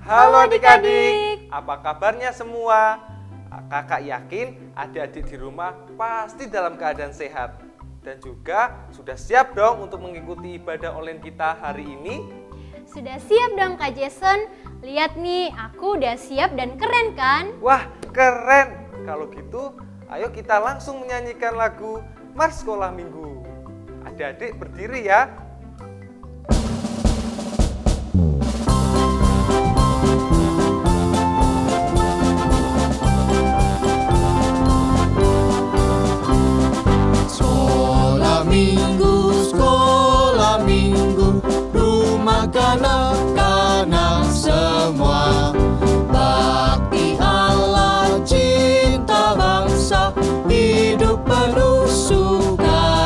Halo adik-adik, apa kabarnya semua? Kakak yakin adik-adik di rumah pasti dalam keadaan sehat. Dan juga sudah siap dong untuk mengikuti ibadah online kita hari ini? Sudah siap dong Kak Jason. Lihat nih, aku udah siap dan keren kan? Wah, keren! Kalau gitu, ayo kita langsung menyanyikan lagu Mars Sekolah Minggu. Adik-adik berdiri ya. Sekolah minggu, rumah kanak-kanak semua. Bakti Allah, cinta bangsa, hidup penuh sukaria.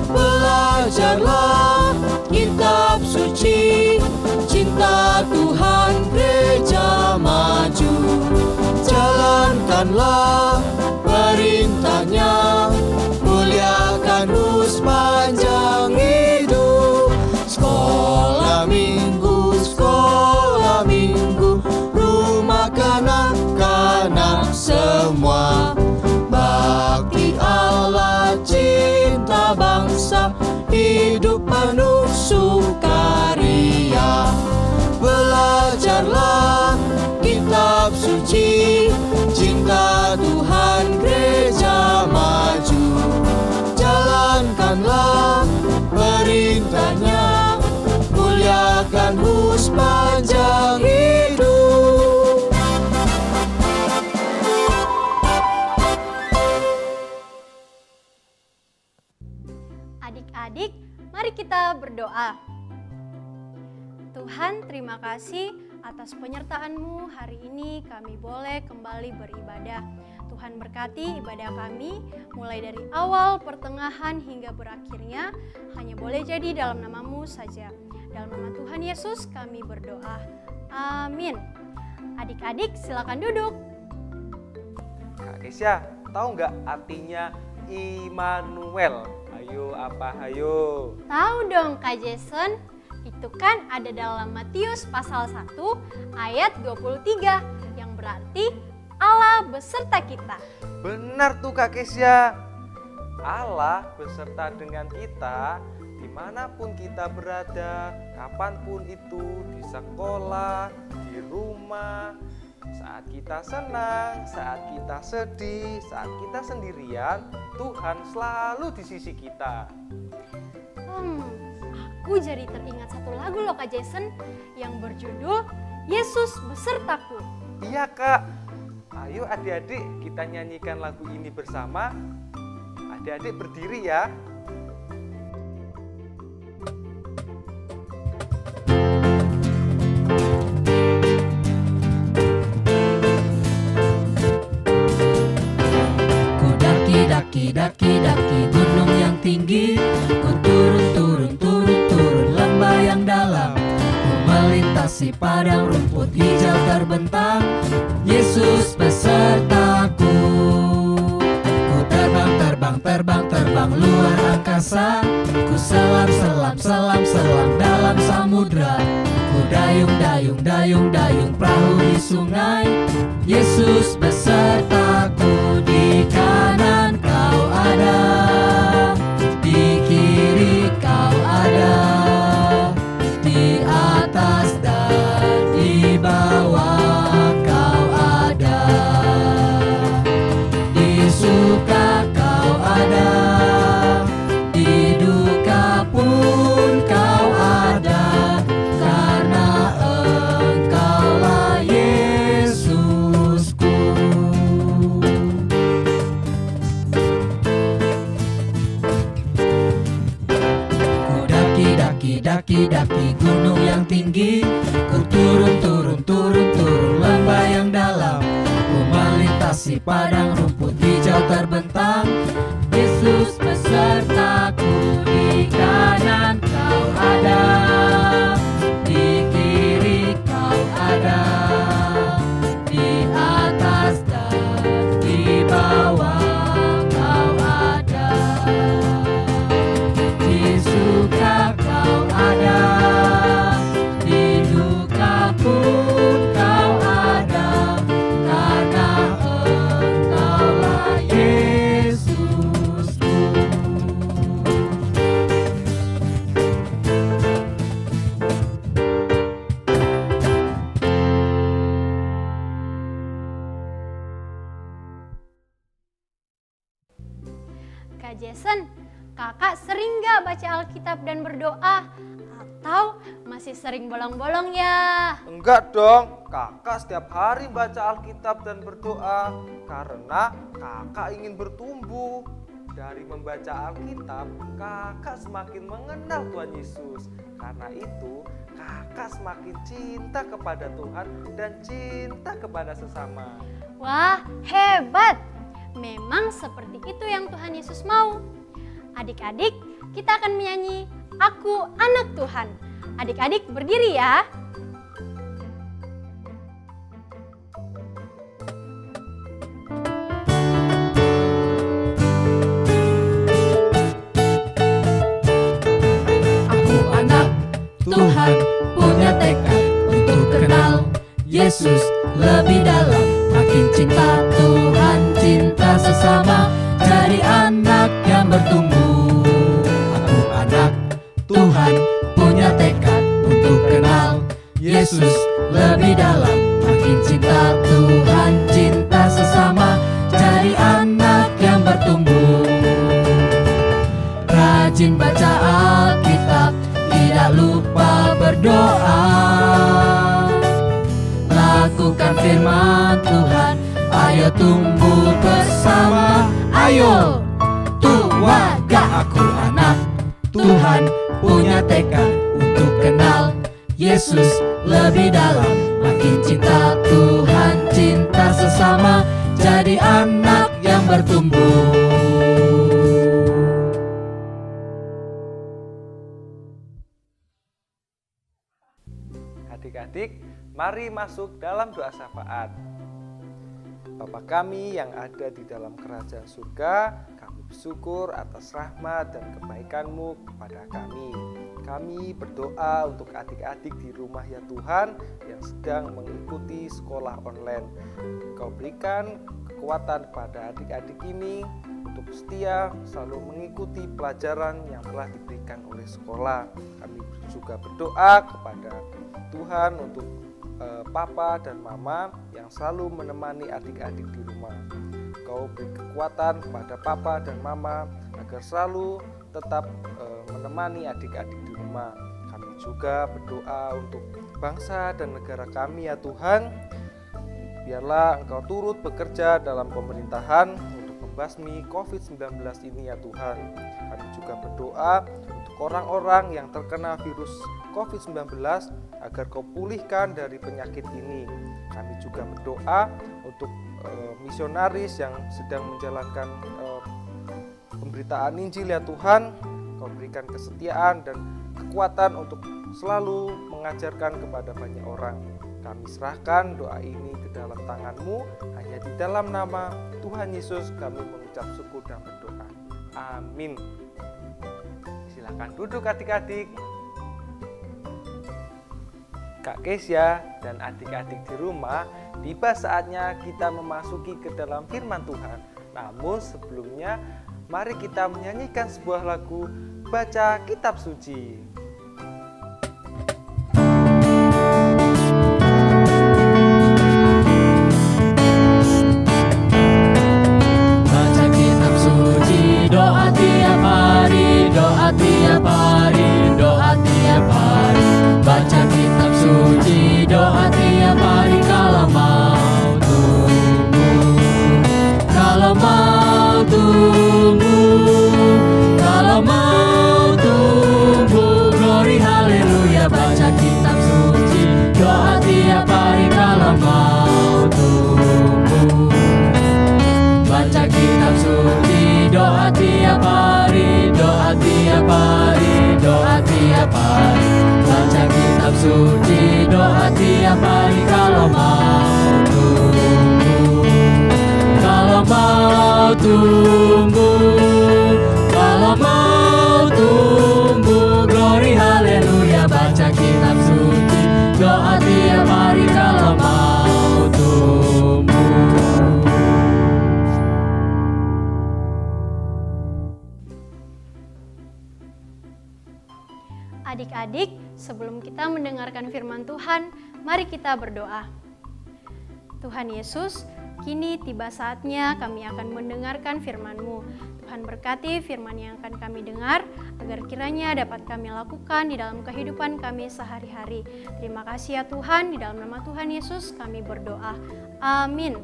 Belajarlah kitab suci, cinta Tuhan gereja maju. Jalankanlah perintahnya, muliakan sepanjang hidup. Sekolah minggu, rumah kanak-kanak semua. Bakti Allah, cinta bangsa, hidup penuh sukaria. Belajarlah kitab suci, cinta Tuhan gereja maju. Jalankanlah perintahnya, muliakan sepanjang hidup. Adik-adik, mari kita berdoa. Tuhan, terima kasih atas penyertaan-Mu hari ini kami boleh kembali beribadah. Tuhan berkati ibadah kami mulai dari awal, pertengahan hingga berakhirnya hanya boleh jadi dalam nama-Mu saja. Dalam nama Tuhan Yesus kami berdoa. Amin. Adik-adik silakan duduk. Kak Kesya, tahu nggak artinya Immanuel? Ayo, apa ayo? Tahu dong Kak Jason, itu kan ada dalam Matius pasal 1 ayat 23 yang berarti Allah beserta kita. Benar tuh Kak Kesya. Allah beserta dengan kita dimanapun kita berada, kapanpun itu, di sekolah, di rumah, saat kita senang, saat kita sedih, saat kita sendirian, Tuhan selalu di sisi kita. Aku jadi teringat satu lagu loh Kak Jason yang berjudul Yesus Besertaku. Iya Kak. Ayo adik-adik kita nyanyikan lagu ini bersama. Adik-adik berdiri ya. Ku daki gunung yang tinggi, ku turun lembah yang dalam, ku melintasi padang rumput hijau terbentang. Yesus besertaku. Ku terbang luar angkasa, ku selam dalam samudra, ku dayung perahu di sungai. Yesus besertaku. Di kanan kau ada, di kiri kau ada, di atas dan di bawah kau ada, di suka kau ada, di duka pun kau ada, karena Engkaulah Yesusku. Ku daki gunung yang tinggi, ku turun lembah yang dalam, ku melintasi padang rumput hijau terbentang. Yesus besertaku. Di kanan kau ada, di kiri kau ada, di atas dan di bawah kau ada, di suka kau ada, di duka Jackson, kakak sering gak baca Alkitab dan berdoa? Atau masih sering bolong-bolong ya? Enggak dong, kakak setiap hari baca Alkitab dan berdoa karena kakak ingin bertumbuh. Dari membaca Alkitab, kakak semakin mengenal Tuhan Yesus. Karena itu, kakak semakin cinta kepada Tuhan dan cinta kepada sesama. Wah, hebat! Memang seperti itu yang Tuhan Yesus mau. Adik-adik, kita akan menyanyi Aku Anak Tuhan. Adik-adik berdiri ya. Tuhan punya tekad untuk kenal Yesus lebih dalam. Makin cinta Tuhan, cinta sesama, jadi anak yang bertumbuh. Aku anak Tuhan punya tekad untuk kenal Yesus lebih dalam. Makin cinta Tuhan, cinta sesama, jadi anak yang bertumbuh. Rajin baca Alkitab, tidak lupa berdoa. Lakukan firman Tuhan, ayo tumbuh bersama. Ayo tuaga, aku anak Tuhan punya tekad untuk kenal Yesus lebih dalam. Makin cinta Tuhan, cinta sesama, jadi anak yang bertumbuh. Adik-adik, mari masuk dalam doa syafaat. Bapa kami yang ada di dalam kerajaan surga, kami bersyukur atas rahmat dan kebaikan-Mu kepada kami. Kami berdoa untuk adik-adik di rumah ya Tuhan yang sedang mengikuti sekolah online. Kau berikan kekuatan kepada adik-adik ini untuk setia selalu mengikuti pelajaran yang telah diberikan oleh sekolah. Kami juga berdoa kepada Tuhan untuk Papa dan Mama yang selalu menemani adik-adik di rumah. Kau beri kekuatan kepada Papa dan Mama agar selalu tetap menemani adik-adik di rumah. Kami juga berdoa untuk bangsa dan negara kami ya Tuhan. Biarlah Engkau turut bekerja dalam pemerintahan untuk membasmi COVID-19 ini ya Tuhan. Kami juga berdoa untuk orang-orang yang terkena virus COVID-19 agar Kau pulihkan dari penyakit ini. Kami juga berdoa untuk misionaris yang sedang menjalankan pemberitaan Injil ya Tuhan. Kau berikan kesetiaan dan kekuatan untuk selalu mengajarkan kepada banyak orang. Kami serahkan doa ini ke dalam tangan-Mu. Hanya di dalam nama Tuhan Yesus kami mengucap syukur dan berdoa. Amin. Silakan duduk adik-adik. Kak Kesia dan adik-adik di rumah, tiba saatnya kita memasuki ke dalam firman Tuhan. Namun sebelumnya, mari kita menyanyikan sebuah lagu Baca Kitab Suci. Baca kitab suci, doa tiap hari, doa tiap hari, doa tiap hari. Baca kitab suci, doa tiap hari kalau mau tumbuh. Kalau mau tumbuh, kalau mau tumbuh, glory haleluya. Baca kitab suci, doa tiap hari kalau mau tumbuh. Baca kitab suci, doa tiap hari, doa tiap hari, doa tiap hari. Baca kitab suci, doa tiap hari kalau mau tumbuh. Kalau mau tumbuh, kalau mau tumbuh, glory haleluya. Baca kitab suci, doa tiap hari kalau mau tumbuh. Adik-adik, sebelum kita mendengarkan firman Tuhan, mari kita berdoa. Tuhan Yesus, Kini tiba saatnya kami akan mendengarkan firman-Mu. Tuhan berkati firman yang akan kami dengar, agar kiranya dapat kami lakukan di dalam kehidupan kami sehari-hari. Terima kasih ya Tuhan, di dalam nama Tuhan Yesus kami berdoa. Amin.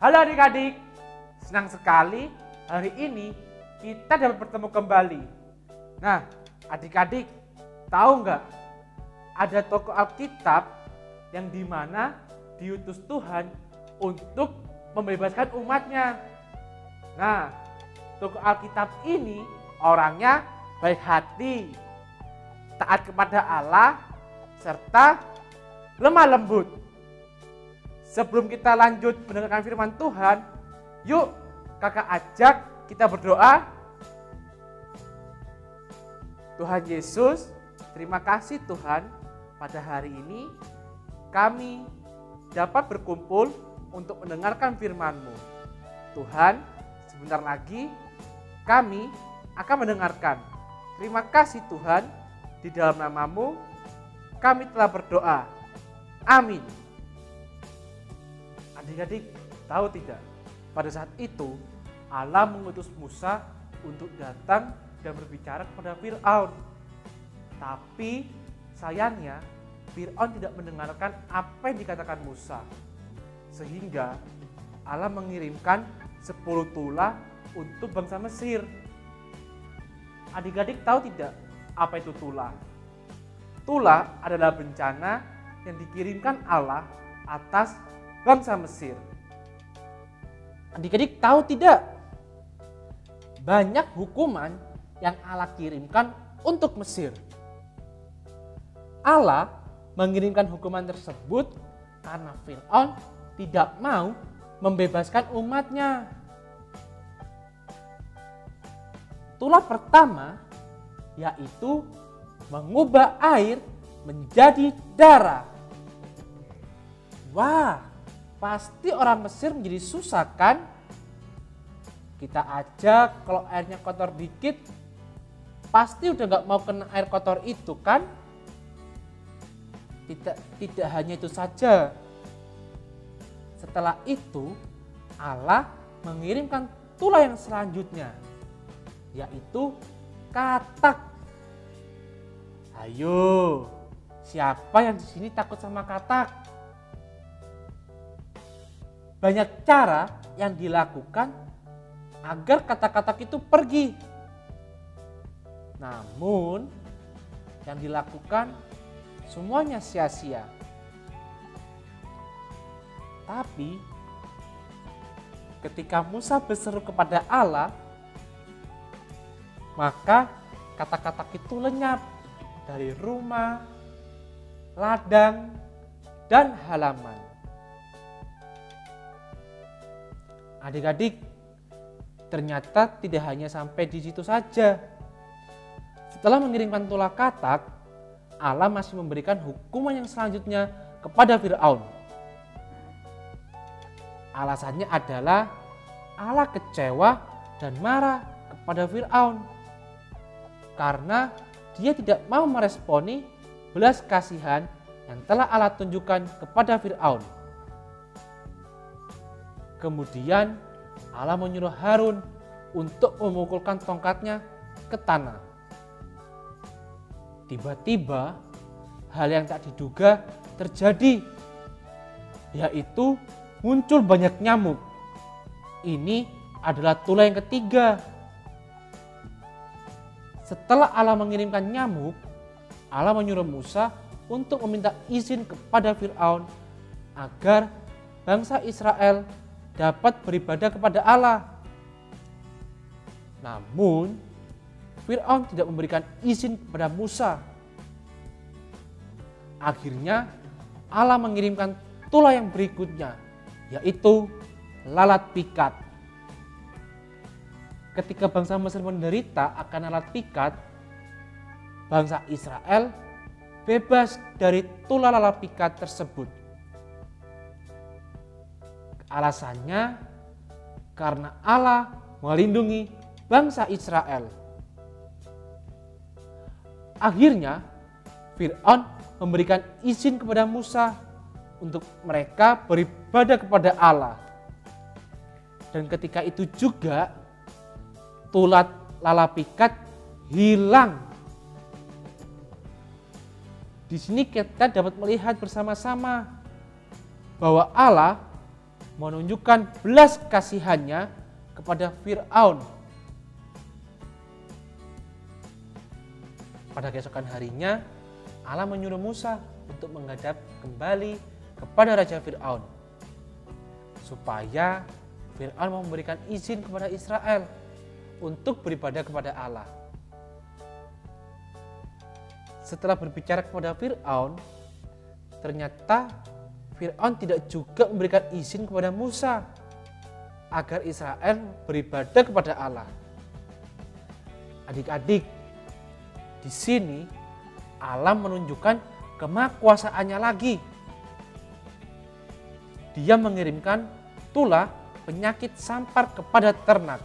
Halo adik-adik, senang sekali hari ini kita dapat bertemu kembali. Nah, adik-adik tahu nggak? Ada tokoh Alkitab yang dimana diutus Tuhan untuk membebaskan umatnya. Nah, tokoh Alkitab ini orangnya baik hati, taat kepada Allah, serta lemah lembut. Sebelum kita lanjut mendengarkan firman Tuhan, yuk kakak ajak kita berdoa. Tuhan Yesus, terima kasih Tuhan, pada hari ini kami dapat berkumpul untuk mendengarkan firman-Mu. Tuhan, sebentar lagi kami akan mendengarkan. Terima kasih Tuhan, di dalam nama-Mu kami telah berdoa. Amin. Adik-adik tahu tidak, pada saat itu Allah mengutus Musa untuk datang dan berbicara kepada Fir'aun. Tapi sayangnya Fir'aun tidak mendengarkan apa yang dikatakan Musa. Sehingga Allah mengirimkan 10 tulah untuk bangsa Mesir. Adik-adik tahu tidak apa itu tulah? Tulah adalah bencana yang dikirimkan Allah atas bangsa Mesir. Adik-adik tahu tidak? Banyak hukuman yang Allah kirimkan untuk Mesir. Allah mengirimkan hukuman tersebut karena Fir'aun tidak mau membebaskan umatnya. Tulah pertama yaitu mengubah air menjadi darah. Wah, pasti orang Mesir menjadi susah kan? Kita ajak kalau airnya kotor dikit, pasti udah gak mau kena air kotor itu kan? Tidak hanya itu saja. Setelah itu Allah mengirimkan tulah yang selanjutnya, yaitu katak. Ayo, siapa yang di sini takut sama katak? Banyak cara yang dilakukan agar katak-katak itu pergi. Namun yang dilakukan semuanya sia-sia. Tapi ketika Musa berseru kepada Allah, maka katak-katak itu lenyap dari rumah, ladang, dan halaman. Adik-adik, ternyata tidak hanya sampai di situ saja. Setelah mengirimkan tulah katak, Allah masih memberikan hukuman yang selanjutnya kepada Fir'aun. Alasannya adalah Allah kecewa dan marah kepada Fir'aun karena dia tidak mau meresponi belas kasihan yang telah Allah tunjukkan kepada Fir'aun. Kemudian Allah menyuruh Harun untuk memukulkan tongkatnya ke tanah. Tiba-tiba hal yang tak diduga terjadi, yaitu muncul banyak nyamuk. Ini adalah tulah yang ketiga. Setelah Allah mengirimkan nyamuk, Allah menyuruh Musa untuk meminta izin kepada Fir'aun agar bangsa Israel dapat beribadah kepada Allah. Namun Fir'aun tidak memberikan izin kepada Musa. Akhirnya Allah mengirimkan tulah yang berikutnya, yaitu lalat pikat. Ketika bangsa Mesir menderita akan lalat pikat, bangsa Israel bebas dari tulah lalat pikat tersebut. Alasannya karena Allah melindungi bangsa Israel. Akhirnya Fir'aun memberikan izin kepada Musa untuk mereka beribadah kepada Allah. Dan ketika itu juga tulat lala pikat hilang. Di sini kita dapat melihat bersama-sama bahwa Allah menunjukkan belas kasihannya kepada Fir'aun. Pada keesokan harinya, Allah menyuruh Musa untuk menghadap kembali kepada Raja Fir'aun, supaya Fir'aun memberikan izin kepada Israel untuk beribadah kepada Allah. Setelah berbicara kepada Fir'aun, ternyata Fir'aun tidak juga memberikan izin kepada Musa agar Israel beribadah kepada Allah. Adik-adik, di sini Allah menunjukkan kemahakuasaannya lagi. Dia mengirimkan tulah penyakit sampar kepada ternak.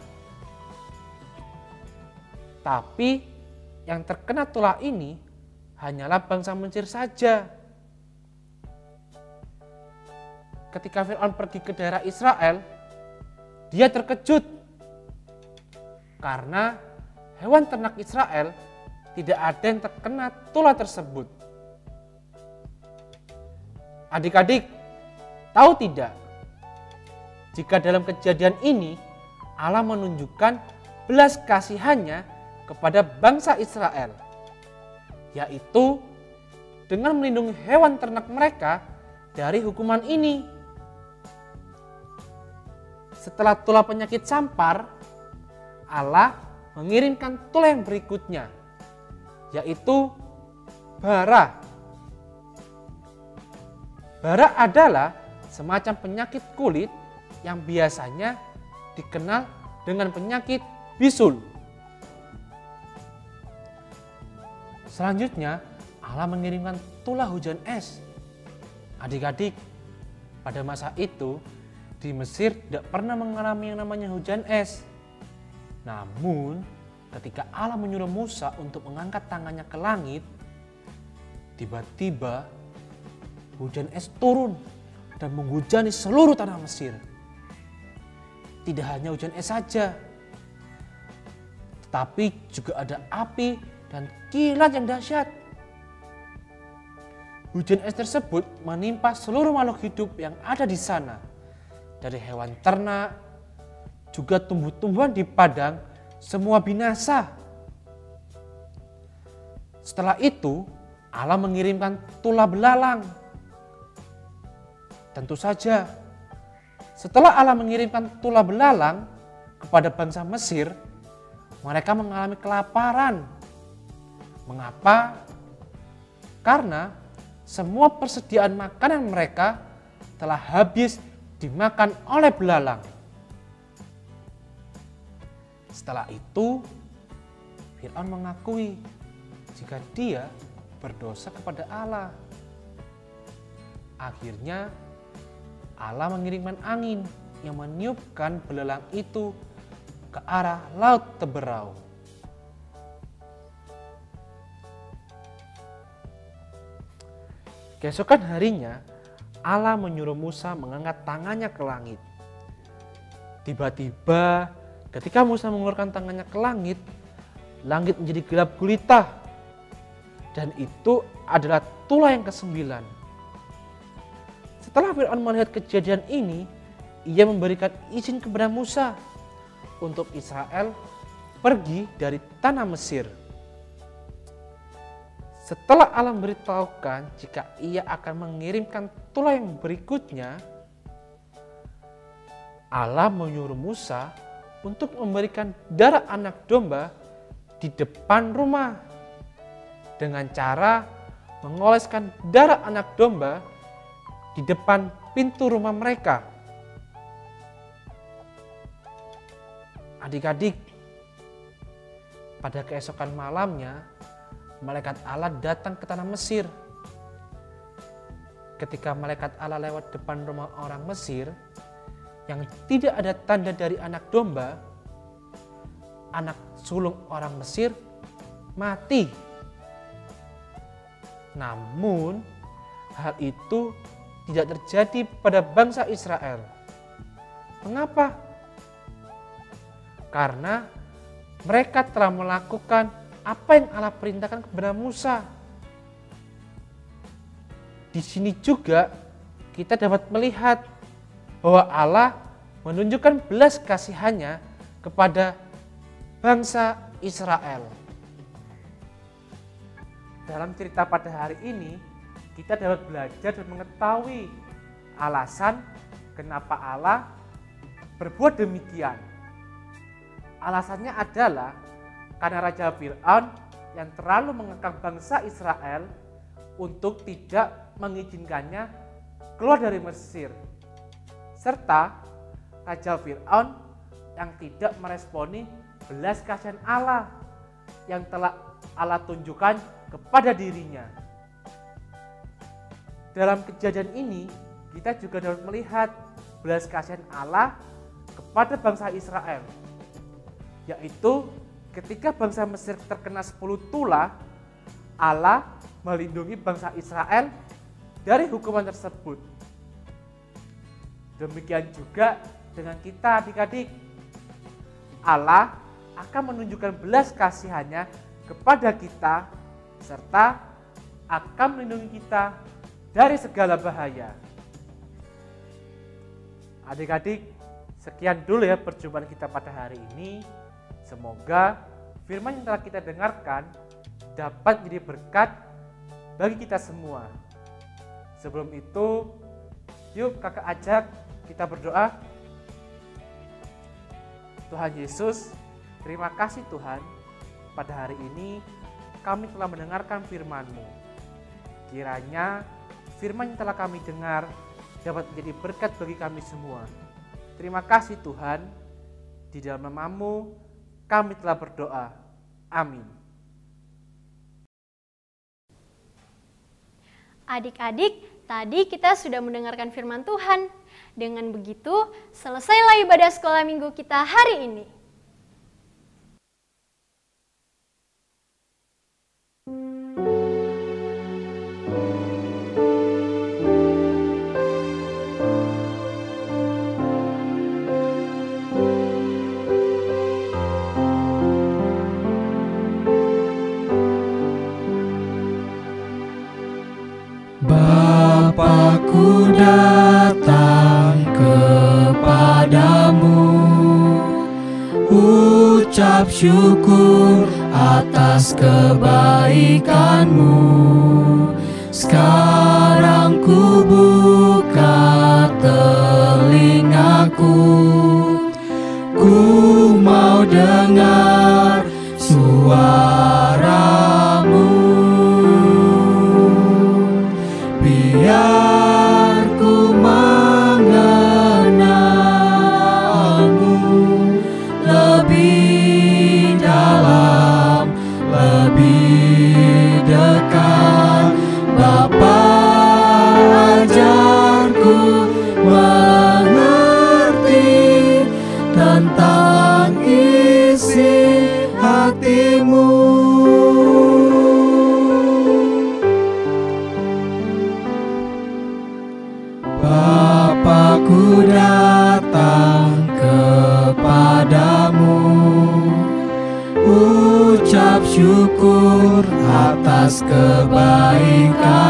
Tapi yang terkena tulah ini hanyalah bangsa Mesir saja. Ketika Fir'aun pergi ke daerah Israel, dia terkejut karena hewan ternak Israel tidak ada yang terkena tulah tersebut. Adik-adik, tahu tidak? Jika dalam kejadian ini Allah menunjukkan belas kasihannya kepada bangsa Israel, yaitu dengan melindungi hewan ternak mereka dari hukuman ini. Setelah tulah penyakit sampar, Allah mengirimkan tulah yang berikutnya, yaitu bara. Bara adalah semacam penyakit kulit yang biasanya dikenal dengan penyakit bisul. Selanjutnya, Allah mengirimkan tulah hujan es. Adik-adik, pada masa itu di Mesir tidak pernah mengalami yang namanya hujan es. Namun, ketika Allah menyuruh Musa untuk mengangkat tangannya ke langit, tiba-tiba hujan es turun dan menghujani seluruh tanah Mesir. Tidak hanya hujan es saja, tetapi juga ada api dan kilat yang dahsyat. Hujan es tersebut menimpa seluruh makhluk hidup yang ada di sana, dari hewan ternak, juga tumbuh-tumbuhan di padang, semua binasa. Setelah itu, Allah mengirimkan tulah belalang. Tentu saja, setelah Allah mengirimkan tulah belalang kepada bangsa Mesir, mereka mengalami kelaparan. Mengapa? Karena semua persediaan makanan mereka telah habis dimakan oleh belalang. Setelah itu, Fir'aun mengakui jika dia berdosa kepada Allah. Akhirnya, Allah mengirimkan angin yang meniupkan belalang itu ke arah Laut Teberau. Keesokan harinya, Allah menyuruh Musa mengangkat tangannya ke langit. Tiba-tiba, ketika Musa mengulurkan tangannya ke langit, langit menjadi gelap gulita. Dan itu adalah tulah yang ke-9. Setelah Fir'aun melihat kejadian ini, ia memberikan izin kepada Musa untuk Israel pergi dari tanah Mesir. Setelah Allah memberitahukan jika ia akan mengirimkan tulah yang berikutnya, Allah menyuruh Musa untuk memberikan darah anak domba di depan rumah dengan cara mengoleskan darah anak domba di depan pintu rumah mereka. Adik-adik, pada keesokan malamnya, malaikat Allah datang ke tanah Mesir. Ketika malaikat Allah lewat depan rumah orang Mesir yang tidak ada tanda dari anak domba, anak sulung orang Mesir mati. Namun hal itu tidak terjadi pada bangsa Israel. Mengapa? Karena mereka telah melakukan apa yang Allah perintahkan kepada Musa. Di sini juga kita dapat melihat bahwa Allah menunjukkan belas kasihannya kepada bangsa Israel. Dalam cerita pada hari ini, kita dapat belajar dan mengetahui alasan kenapa Allah berbuat demikian. Alasannya adalah karena Raja Fir'aun yang terlalu mengekang bangsa Israel untuk tidak mengizinkannya keluar dari Mesir, serta Raja Fir'aun yang tidak meresponi belas kasihan Allah yang telah Allah tunjukkan kepada dirinya. Dalam kejadian ini, kita juga dapat melihat belas kasihan Allah kepada bangsa Israel, yaitu ketika bangsa Mesir terkena 10 tulah, Allah melindungi bangsa Israel dari hukuman tersebut. Demikian juga dengan kita adik-adik. Allah akan menunjukkan belas kasihannya kepada kita serta akan melindungi kita dari segala bahaya. Adik-adik, sekian dulu ya perjumpaan kita pada hari ini. Semoga firman yang telah kita dengarkan dapat menjadi berkat bagi kita semua. Sebelum itu, yuk kakak ajak kita berdoa. Tuhan Yesus, terima kasih Tuhan, pada hari ini kami telah mendengarkan firman-Mu. Kiranya firman yang telah kami dengar dapat menjadi berkat bagi kami semua. Terima kasih Tuhan, di dalam nama-Mu kami telah berdoa. Amin. Adik-adik, tadi kita sudah mendengarkan firman Tuhan. Dengan begitu, selesailah ibadah sekolah minggu kita hari ini. Bapakku datang kepadamu, ucap syukur atas kebaikanmu. Sekarang ku buka telingaku, ku mau dengar suaramu. Biar ku mengenalmu lebih dalam, lebih dekat. Bapa, ajarku mengerti tentang isi hatimu. Bapakku datang kepadamu, ucap syukur atas kebaikan.